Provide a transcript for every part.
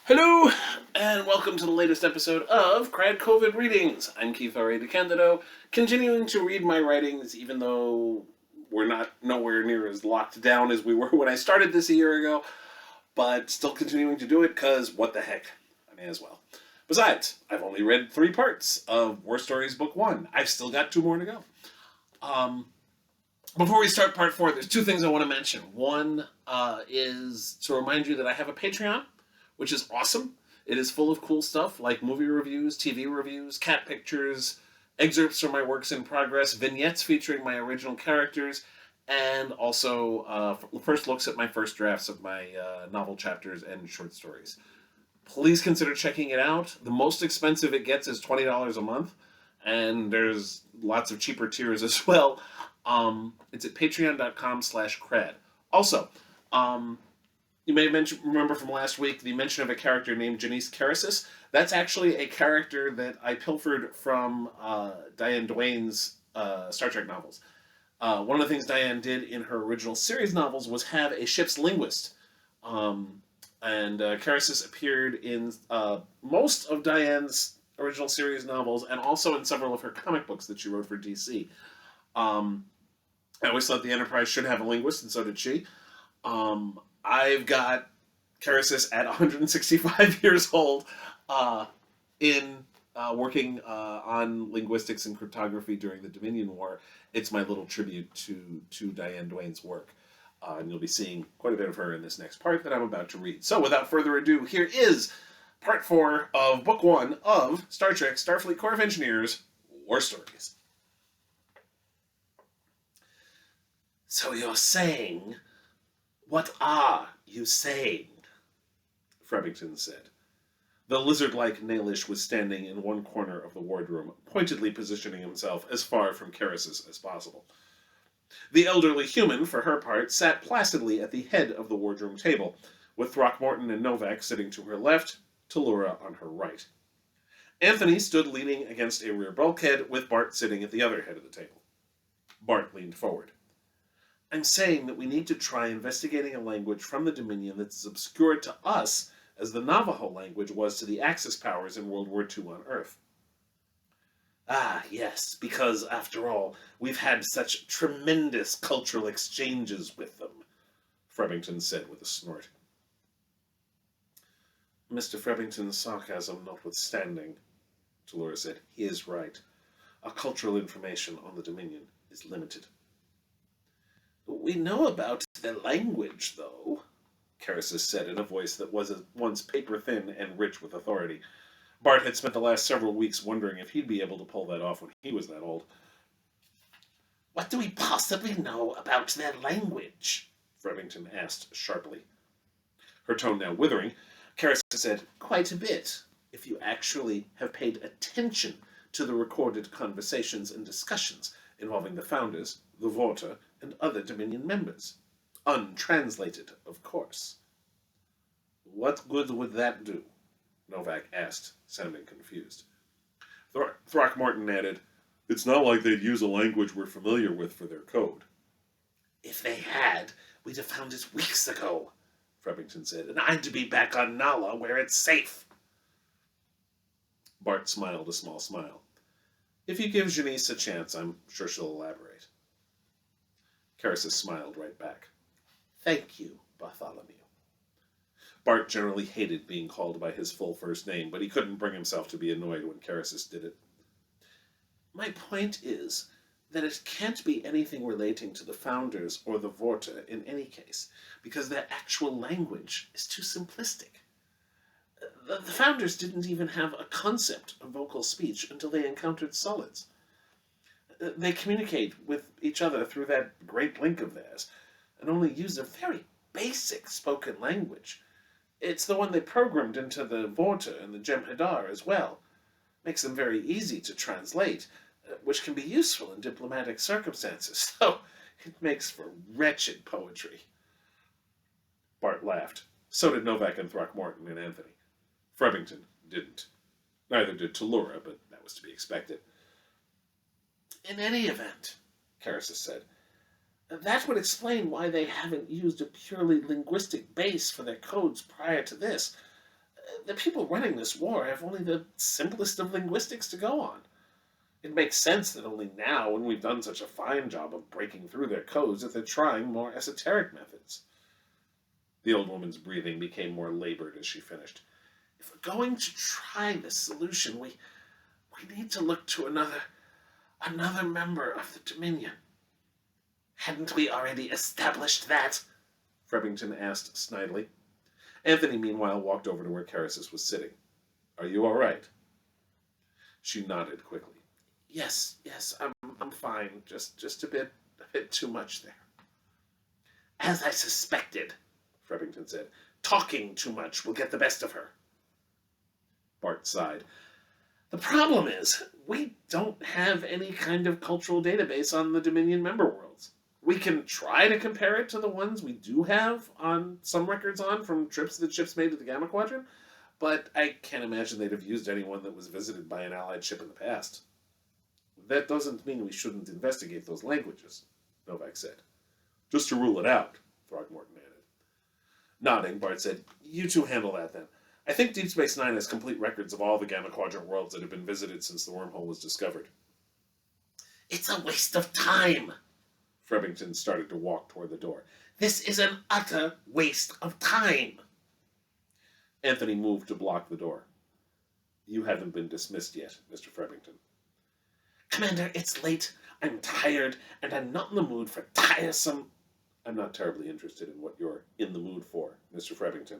Hello, and welcome to the latest episode of KRAD COVID Readings. I'm Keith R.A. DeCandido, continuing to read my writings even though we're not nowhere near as locked down as we were when I started this a year ago, but still continuing to do it because what the heck, I may as well. Besides, I've only read 3 parts of War Stories Book 1. I've still got 2 more to go. Before we start part 4, there's 2 things I want to mention. One is to remind you that I have a Patreon, which is awesome. It is full of cool stuff like movie reviews, TV reviews, cat pictures, excerpts from my works in progress, vignettes featuring my original characters, and also first looks at my first drafts of my novel chapters and short stories. Please consider checking it out. The most expensive it gets is $20 a month, and there's lots of cheaper tiers as well. It's at patreon.com/crad. Also, you may remember from last week the mention of a character named Janice Karasis. That's actually a character that I pilfered from Diane Duane's Star Trek novels. One of the things Diane did in her original series novels was have a ship's linguist. And Karasis appeared in most of Diane's original series novels and also in several of her comic books that she wrote for DC. I always thought the Enterprise should have a linguist, and so did she. I've got Karasis at 165 years old working on linguistics and cryptography during the Dominion War. It's my little tribute to Diane Duane's work. And you'll be seeing quite a bit of her in this next part that I'm about to read. So without further ado, here is part 4 of Book 1 of Star Trek Starfleet Corps of Engineers War Stories. So you're saying... What are you saying? Frebington said. The lizard-like Nailish was standing in one corner of the wardroom, pointedly positioning himself as far from Karasis as possible. The elderly human, for her part, sat placidly at the head of the wardroom table, with Throckmorton and Novak sitting to her left, Tellura on her right. Anthony stood leaning against a rear bulkhead, with Bart sitting at the other head of the table. Bart leaned forward. I'm saying that we need to try investigating a language from the Dominion that's as obscure to us as the Navajo language was to the Axis powers in World War II on Earth. Ah, yes, because, after all, we've had such tremendous cultural exchanges with them, Frebington said with a snort. Mr. Frebington's sarcasm notwithstanding, Tellura said, he is right. Our cultural information on the Dominion is limited. We know about their language, though, Karasis said in a voice that was at once paper-thin and rich with authority. Bart had spent the last several weeks wondering if he'd be able to pull that off when he was that old. What do we possibly know about their language? Frebington asked sharply. Her tone now withering, Karasis said, quite a bit, if you actually have paid attention to the recorded conversations and discussions involving the Founders, the Vorta, and other Dominion members. Untranslated, of course. What good would that do? Novak asked, sounding confused. Throckmorton added, it's not like they'd use a language we're familiar with for their code. If they had, we'd have found it weeks ago, Frebington said, and I'm to be back on Nala where it's safe. Bart smiled a small smile. If you give Janice a chance, I'm sure she'll elaborate. Karasis smiled right back. Thank you, Bartholomew. Bart generally hated being called by his full first name, but he couldn't bring himself to be annoyed when Karasis did it. My point is that it can't be anything relating to the Founders or the Vorta in any case, because their actual language is too simplistic. The Founders didn't even have a concept of vocal speech until they encountered solids. They communicate with each other through that great link of theirs, and only use a very basic spoken language. It's the one they programmed into the Vorta and the Jem'Hadar as well. Makes them very easy to translate, which can be useful in diplomatic circumstances, though it makes for wretched poetry. Bart laughed. So did Novak and Throckmorton and Anthony. Frebington didn't. Neither did Tellura, but that was to be expected. In any event, Karasis said, that would explain why they haven't used a purely linguistic base for their codes prior to this. The people running this war have only the simplest of linguistics to go on. It makes sense that only now, when we've done such a fine job of breaking through their codes, that they're trying more esoteric methods. The old woman's breathing became more labored as she finished. If we're going to try this solution, we need to look to another member of the Dominion. Hadn't we already established that? Frebington asked snidely. Anthony, meanwhile, walked over to where Carasis was sitting. Are you all right? She nodded quickly. Yes, I'm fine. Just a bit too much there. As I suspected, Frebington said. Talking too much will get the best of her. Bart sighed. The problem is, we don't have any kind of cultural database on the Dominion member worlds. We can try to compare it to the ones we do have on some records from trips that ships made to the Gamma Quadrant, but I can't imagine they'd have used anyone that was visited by an Allied ship in the past. That doesn't mean we shouldn't investigate those languages, Novak said. Just to rule it out, Throckmorton added. Nodding, Bart said, You two handle that then. I think Deep Space Nine has complete records of all the Gamma Quadrant worlds that have been visited since the wormhole was discovered. It's a waste of time. Frebington started to walk toward the door. This is an utter waste of time. Anthony moved to block the door. You haven't been dismissed yet, Mr. Frebington. Commander, it's late. I'm tired, and I'm not in the mood for tiresome... I'm not terribly interested in what you're in the mood for, Mr. Frebington.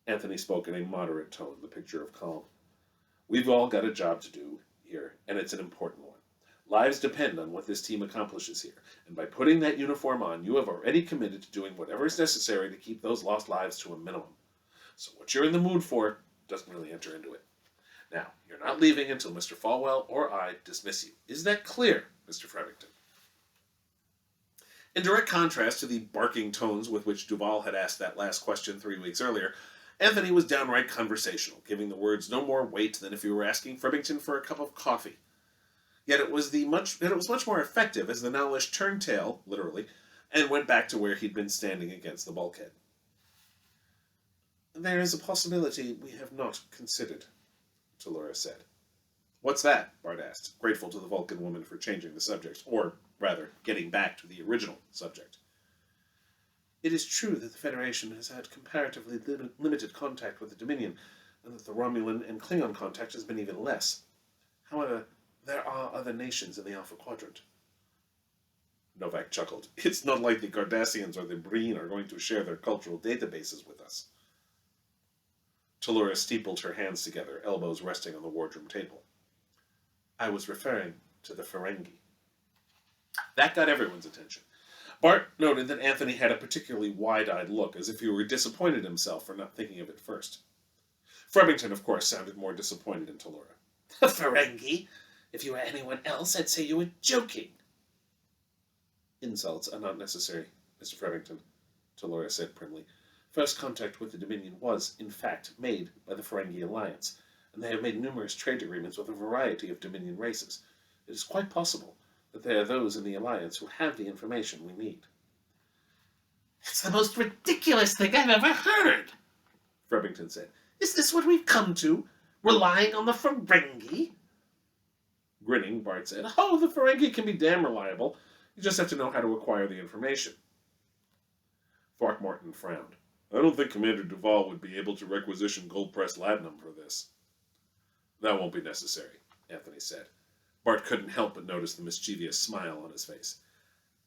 Anthony spoke in a moderate tone, the picture of calm. We've all got a job to do here, and it's an important one. Lives depend on what this team accomplishes here, and by putting that uniform on, you have already committed to doing whatever is necessary to keep those lost lives to a minimum. So what you're in the mood for doesn't really enter into it. Now, you're not leaving until Mr. Faulwell or I dismiss you. Is that clear, Mr. Frebington? In direct contrast to the barking tones with which Duval had asked that last question 3 weeks earlier, Anthony was downright conversational, giving the words no more weight than if he were asking Frebington for a cup of coffee. Yet it was much more effective as the Nowlish turned tail, literally, and went back to where he'd been standing against the bulkhead. There is a possibility we have not considered, Tellura said. What's that? Bart asked, grateful to the Vulcan woman for changing the subject, or, rather, getting back to the original subject. It is true that the Federation has had comparatively limited contact with the Dominion, and that the Romulan and Klingon contact has been even less. However, there are other nations in the Alpha Quadrant. Novak chuckled. It's not like the Cardassians or the Breen are going to share their cultural databases with us. Tellura steepled her hands together, elbows resting on the wardroom table. I was referring to the Ferengi. That got everyone's attention. Bart noted that Anthony had a particularly wide-eyed look, as if he were disappointed himself for not thinking of it first. Frebington, of course, sounded more disappointed in Tellura. The Ferengi? If you were anyone else, I'd say you were joking. Insults are not necessary, Mr. Frebington, Tellura said primly. First contact with the Dominion was, in fact, made by the Ferengi Alliance, and they have made numerous trade agreements with a variety of Dominion races. It is quite possible that there are those in the Alliance who have the information we need. It's the most ridiculous thing I've ever heard, Frebington said. Is this what we've come to? Relying on the Ferengi? Grinning, Bart said, Oh, the Ferengi can be damn reliable. You just have to know how to acquire the information. Throckmorton frowned. I don't think Commander Duval would be able to requisition gold-pressed latinum for this. That won't be necessary, Anthony said. Bart couldn't help but notice the mischievous smile on his face.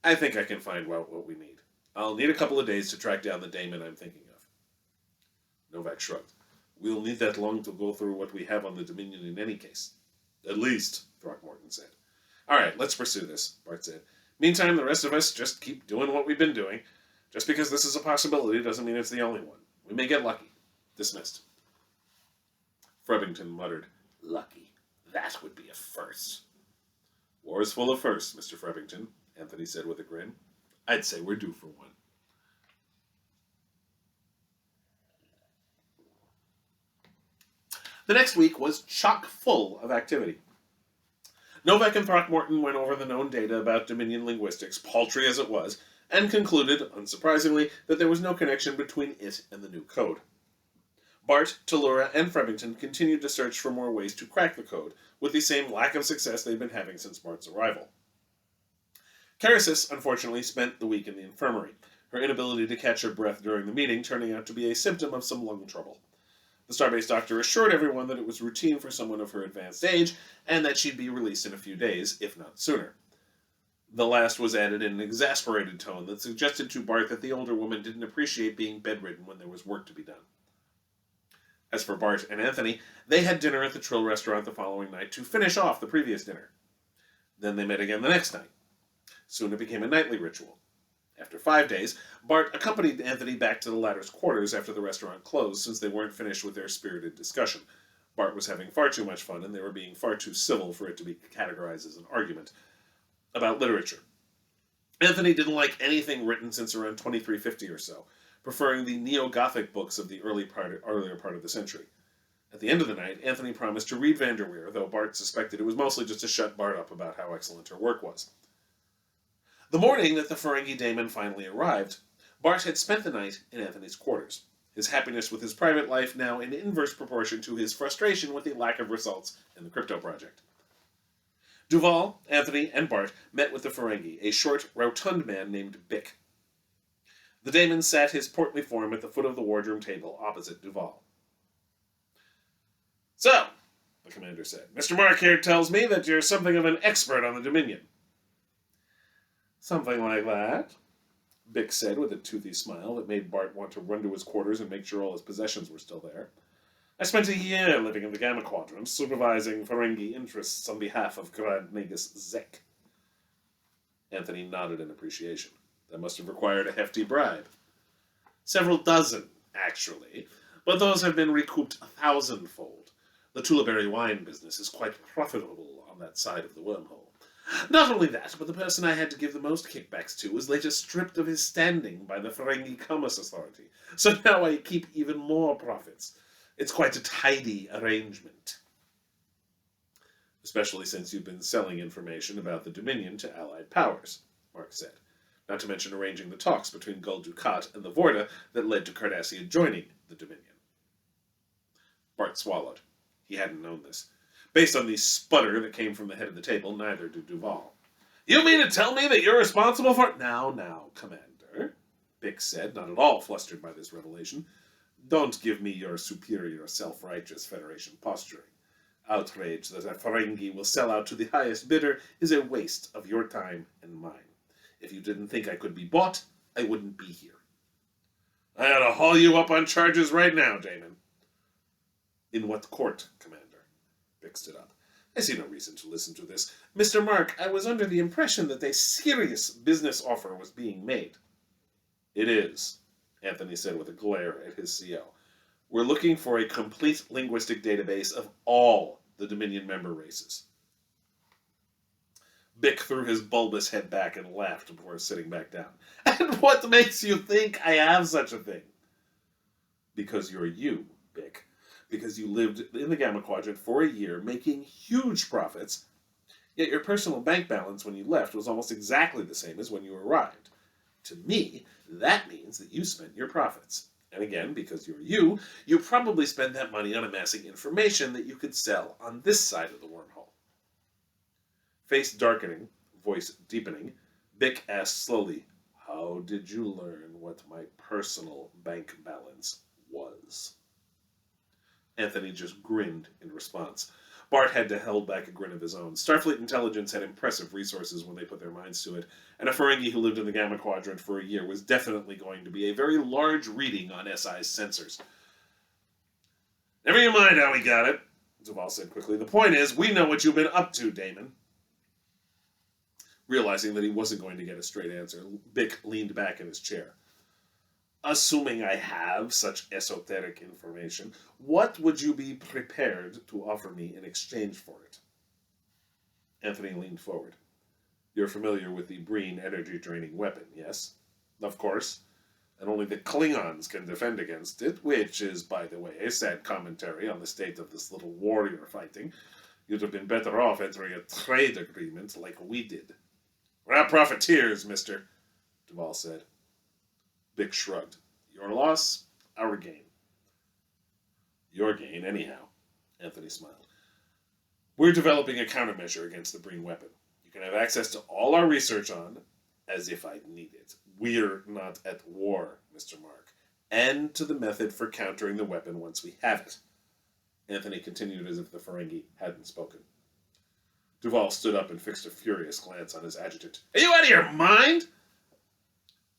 I think I can find out what we need. I'll need a couple of days to track down the daemon I'm thinking of. Novak shrugged. We'll need that long to go through what we have on the Dominion in any case. At least, Throckmorton said. All right, let's pursue this, Bart said. Meantime, the rest of us just keep doing what we've been doing. Just because this is a possibility doesn't mean it's the only one. We may get lucky. Dismissed. Frebington muttered, Lucky. That would be a first. War is full of firsts, Mr. Frebington, Anthony said with a grin. I'd say we're due for one. The next week was chock full of activity. Novak and Throckmorton went over the known data about Dominion linguistics, paltry as it was, and concluded, unsurprisingly, that there was no connection between it and the new code. Bart, Tellura, and Frebington continued to search for more ways to crack the code, with the same lack of success they'd been having since Bart's arrival. Carasis, unfortunately, spent the week in the infirmary, her inability to catch her breath during the meeting turning out to be a symptom of some lung trouble. The Starbase doctor assured everyone that it was routine for someone of her advanced age, and that she'd be released in a few days, if not sooner. The last was added in an exasperated tone that suggested to Bart that the older woman didn't appreciate being bedridden when there was work to be done. As for Bart and Anthony, they had dinner at the Trill restaurant the following night to finish off the previous dinner. Then they met again the next night. Soon it became a nightly ritual. After 5 days, Bart accompanied Anthony back to the latter's quarters after the restaurant closed, since they weren't finished with their spirited discussion. Bart was having far too much fun, and they were being far too civil for it to be categorized as an argument about literature. Anthony didn't like anything written since around 2350 or so, preferring the neo-Gothic books of the earlier part of the century. At the end of the night, Anthony promised to read Vanderweer, though Bart suspected it was mostly just to shut Bart up about how excellent her work was. The morning that the Ferengi daemon finally arrived, Bart had spent the night in Anthony's quarters, his happiness with his private life now in inverse proportion to his frustration with the lack of results in the crypto project. Duval, Anthony, and Bart met with the Ferengi, a short, rotund man named Bick. The daemon sat his portly form at the foot of the wardroom table opposite Duval. "So," the commander said, "Mr. Mark here tells me that you're something of an expert on the Dominion." "Something like that," Bick said with a toothy smile that made Bart want to run to his quarters and make sure all his possessions were still there. "I spent a year living in the Gamma Quadrant, supervising Ferengi interests on behalf of KRAD Negus Zek." Anthony nodded in appreciation. That must have required a hefty bribe. "Several dozen, actually, but those have been recouped 1,000-fold. The Tullaberry wine business is quite profitable on that side of the wormhole. Not only that, but the person I had to give the most kickbacks to was later stripped of his standing by the Ferengi Commerce Authority, so now I keep even more profits. It's quite a tidy arrangement." "Especially since you've been selling information about the Dominion to Allied powers," Mark said, not to mention arranging the talks between Gul Dukat and the Vorta that led to Cardassia joining the Dominion. Bart swallowed. He hadn't known this. Based on the sputter that came from the head of the table, neither did Duval. "You mean to tell me that you're responsible for—" Now, Commander," Bick said, not at all flustered by this revelation. "Don't give me your superior self-righteous Federation posturing. Outrage that a Ferengi will sell out to the highest bidder is a waste of your time and mine. If you didn't think I could be bought, I wouldn't be here." "I ought to haul you up on charges right now, Damon." "In what court, Commander?" Bick stood up. "I see no reason to listen to this. Mr. Mark, I was under the impression that a serious business offer was being made." "It is," Anthony said with a glare at his CO. "We're looking for a complete linguistic database of all the Dominion member races." Bick threw his bulbous head back and laughed before sitting back down. "And what makes you think I have such a thing?" "Because you're you, Bick. Because you lived in the Gamma Quadrant for a year, making huge profits, yet your personal bank balance when you left was almost exactly the same as when you arrived. To me, that means that you spent your profits. And again, because you're you probably spent that money on amassing information that you could sell on this side of the wormhole." Face darkening, voice deepening, Bick asked slowly, "How did you learn what my personal bank balance was?" Anthony just grinned in response. Bart had to hold back a grin of his own. Starfleet intelligence had impressive resources when they put their minds to it, and a Ferengi who lived in the Gamma Quadrant for a year was definitely going to be a very large reading on SI's sensors. "Never you mind how we got it," Duval said quickly. "The point is, we know what you've been up to, Damon." Realizing that he wasn't going to get a straight answer, Bick leaned back in his chair. "Assuming I have such esoteric information, what would you be prepared to offer me in exchange for it?" Anthony leaned forward. "You're familiar with the Breen energy-draining weapon, yes?" "Of course. And only the Klingons can defend against it, which is, by the way, a sad commentary on the state of this little war you're fighting. You'd have been better off entering a trade agreement like we did." "We're not profiteers, mister," Duval said. Bick shrugged. "Your loss, our gain." your gain, anyhow. Anthony smiled. We're developing a countermeasure against the Breen weapon. You can have access to all our research on, as if I'd need it. We're not at war, Mr. Mark. And to the method for countering the weapon once we have it. Anthony continued as if the Ferengi hadn't spoken. Duval stood up and fixed a furious glance on his adjutant. Are you out of your mind?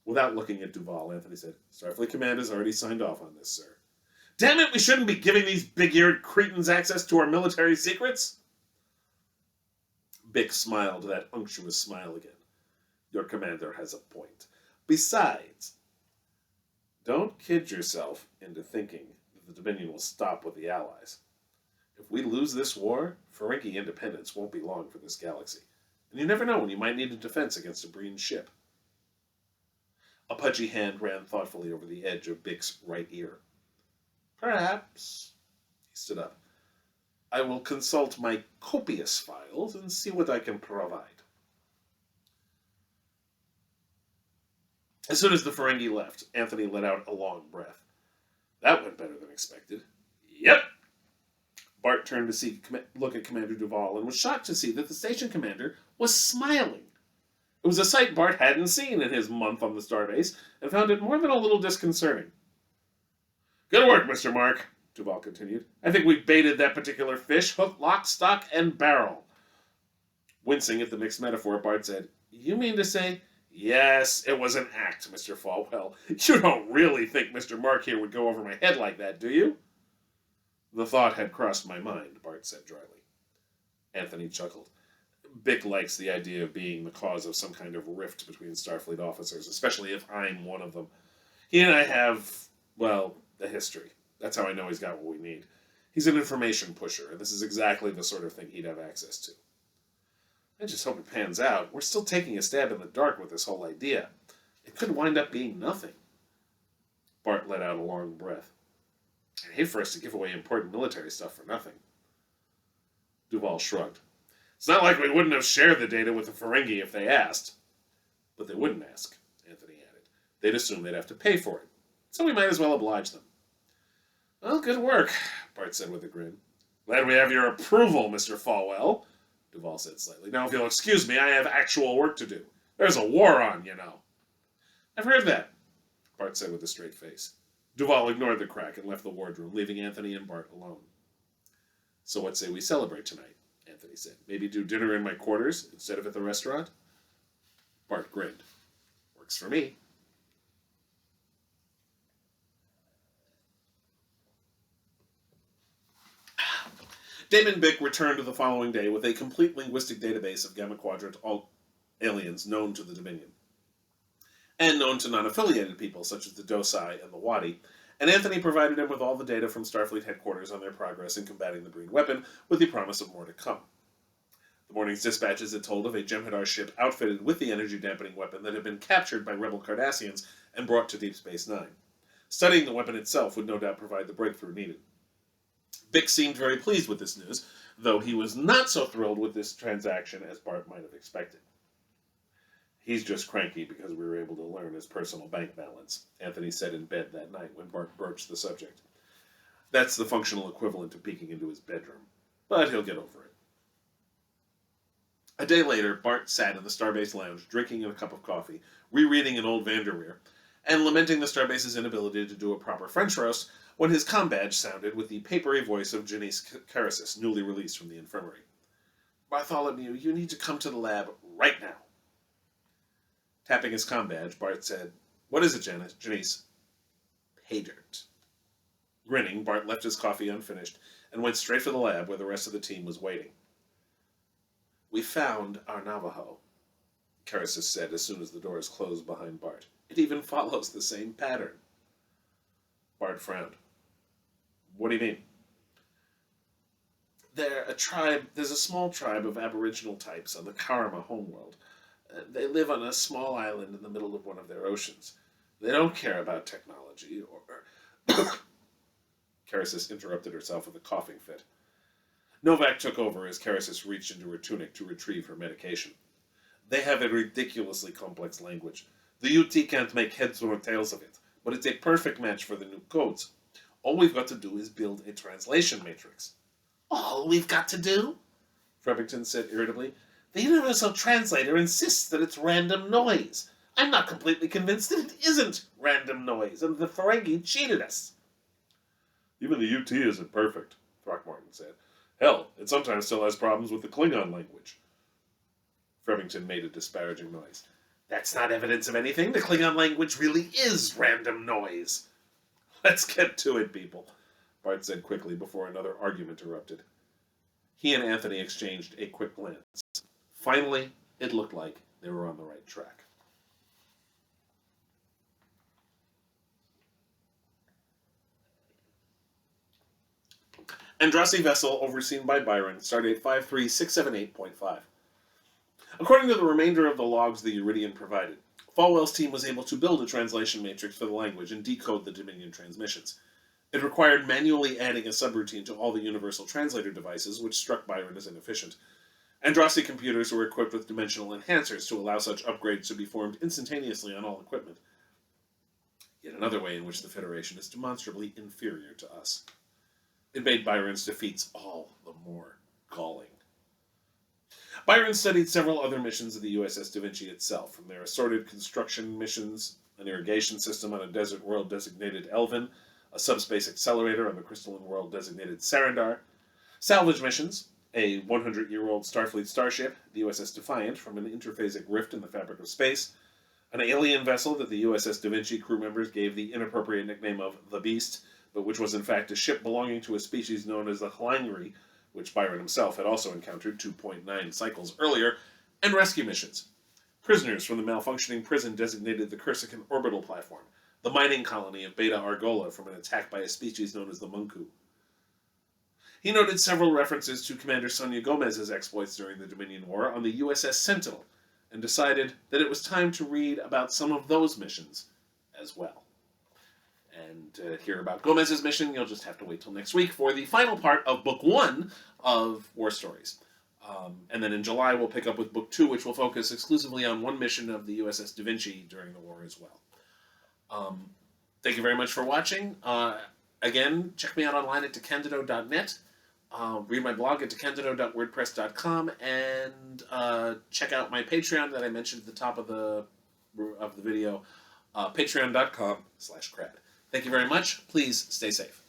Without looking at Duval, Anthony said, Starfleet Command has already signed off on this, sir. Damn it, we shouldn't be giving these big-eared cretins access to our military secrets? Bick smiled that unctuous smile again. Your commander has a point. Besides, don't kid yourself into thinking that the Dominion will stop with the Allies. If we lose this war, Ferengi independence won't be long for this galaxy. And you never know when you might need a defense against a Breen ship. A pudgy hand ran thoughtfully over the edge of Bick's right ear. Perhaps. He stood up. I will consult my copious files and see what I can provide. As soon as the Ferengi left, Anthony let out a long breath. That went better than expected. Yep. Bart turned to look at Commander Duval and was shocked to see that the station commander was smiling. It was a sight Bart hadn't seen in his month on the starbase and found it more than a little disconcerting. Good work, Mr. Mark, Duval continued. I think we've baited that particular fish, hook, lock, stock, and barrel. Wincing at the mixed metaphor, Bart said, You mean to say... Yes, it was an act, Mr. Faulwell. You don't really think Mr. Mark here would go over my head like that, do you? The thought had crossed my mind, Bart said dryly. Anthony chuckled. Bick likes the idea of being the cause of some kind of rift between Starfleet officers, especially if I'm one of them. He and I have, well, a history. That's how I know he's got what we need. He's an information pusher, and this is exactly the sort of thing he'd have access to. I just hope it pans out. We're still taking a stab in the dark with this whole idea. It could wind up being nothing. Bart let out a long breath. I'd hate for us to give away important military stuff for nothing. Duval shrugged. It's not like we wouldn't have shared the data with the Ferengi if they asked. But they wouldn't ask, Anthony added. They'd assume they'd have to pay for it. So we might as well oblige them. Well, good work, Bart said with a grin. Glad we have your approval, Mr. Faulwell, Duval said slightly. Now, if you'll excuse me, I have actual work to do. There's a war on, you know. I've heard that, Bart said with a straight face. Duval ignored the crack and left the wardroom, leaving Anthony and Bart alone. So what say we celebrate tonight, Anthony said. Maybe do dinner in my quarters instead of at the restaurant? Bart grinned. Works for me. Damon Bick returned the following day with a complete linguistic database of Gamma Quadrant aliens known to the Dominion, and known to non-affiliated people such as the Dosai and the Wadi, and Anthony provided him with all the data from Starfleet headquarters on their progress in combating the Breen weapon, with the promise of more to come. The morning's dispatches had told of a Jem'Hadar ship outfitted with the energy-dampening weapon that had been captured by rebel Cardassians and brought to Deep Space Nine. Studying the weapon itself would no doubt provide the breakthrough needed. Bick seemed very pleased with this news, though he was not so thrilled with this transaction as Bart might have expected. He's just cranky because we were able to learn his personal bank balance, Anthony said in bed that night when Bart broached the subject. That's the functional equivalent of peeking into his bedroom, but he'll get over it. A day later, Bart sat in the Starbase lounge, drinking a cup of coffee, rereading an old Vanderweer, and lamenting the Starbase's inability to do a proper French roast when his comm badge sounded with the papery voice of Janice Carasis, newly released from the infirmary. Bartholomew, you need to come to the lab right now. Tapping his comm badge, Bart said, What is it, Janice? Pay dirt. Grinning, Bart left his coffee unfinished and went straight for the lab where the rest of the team was waiting. We found our Navajo, Carasis said as soon as the doors closed behind Bart. It even follows the same pattern. Bart frowned. What do you mean? There's a small tribe of aboriginal types on the Karma homeworld. They live on a small island in the middle of one of their oceans. They don't care about technology or... Carasis interrupted herself with a coughing fit. Novak took over as Carasis reached into her tunic to retrieve her medication. They have a ridiculously complex language. The UT can't make heads or tails of it, but it's a perfect match for the new codes. All we've got to do is build a translation matrix. All we've got to do? Frevington said irritably. The universal translator insists that it's random noise. I'm not completely convinced that it isn't random noise, and the Ferengi cheated us. Even the UT isn't perfect, Throckmorton said. Hell, it sometimes still has problems with the Klingon language. Frevington made a disparaging noise. That's not evidence of anything. The Klingon language really is random noise. Let's get to it, people, Bart said quickly before another argument erupted. He and Anthony exchanged a quick glance. Finally, it looked like they were on the right track. Andrassy vessel overseen by Byron, stardate 53678.5. According to the remainder of the logs the Uridian provided, Faulwell's team was able to build a translation matrix for the language and decode the Dominion transmissions. It required manually adding a subroutine to all the universal translator devices, which struck Byron as inefficient. Andrassy computers were equipped with dimensional enhancers to allow such upgrades to be formed instantaneously on all equipment. Yet another way in which the Federation is demonstrably inferior to us. It made Byron's defeats all the more galling. Byron studied several other missions of the USS Da Vinci itself, from their assorted construction missions, an irrigation system on a desert world designated Elvin, a subspace accelerator on the crystalline world designated Sarandar, salvage missions, a 100-year-old Starfleet starship, the USS Defiant, from an interphasic rift in the fabric of space, an alien vessel that the USS Da Vinci crew members gave the inappropriate nickname of the Beast, but which was in fact a ship belonging to a species known as the Hlangri, which Byron himself had also encountered 2.9 cycles earlier, and rescue missions. Prisoners from the malfunctioning prison designated the Corsican orbital platform, the mining colony of Beta Argola from an attack by a species known as the Munku. He noted several references to Commander Sonia Gomez's exploits during the Dominion War on the USS Sentinel, and decided that it was time to read about some of those missions as well. And to hear about Gomez's mission, you'll just have to wait till next week for the final part of Book 1 of War Stories. And then in July, we'll pick up with Book 2, which will focus exclusively on one mission of the USS Da Vinci during the war as well. Thank you very much for watching. Again, check me out online at decandido.net. Read my blog at decandido.wordpress.com, and check out my Patreon that I mentioned at the top of the video, patreon.com/KRAD. Thank you very much. Please stay safe.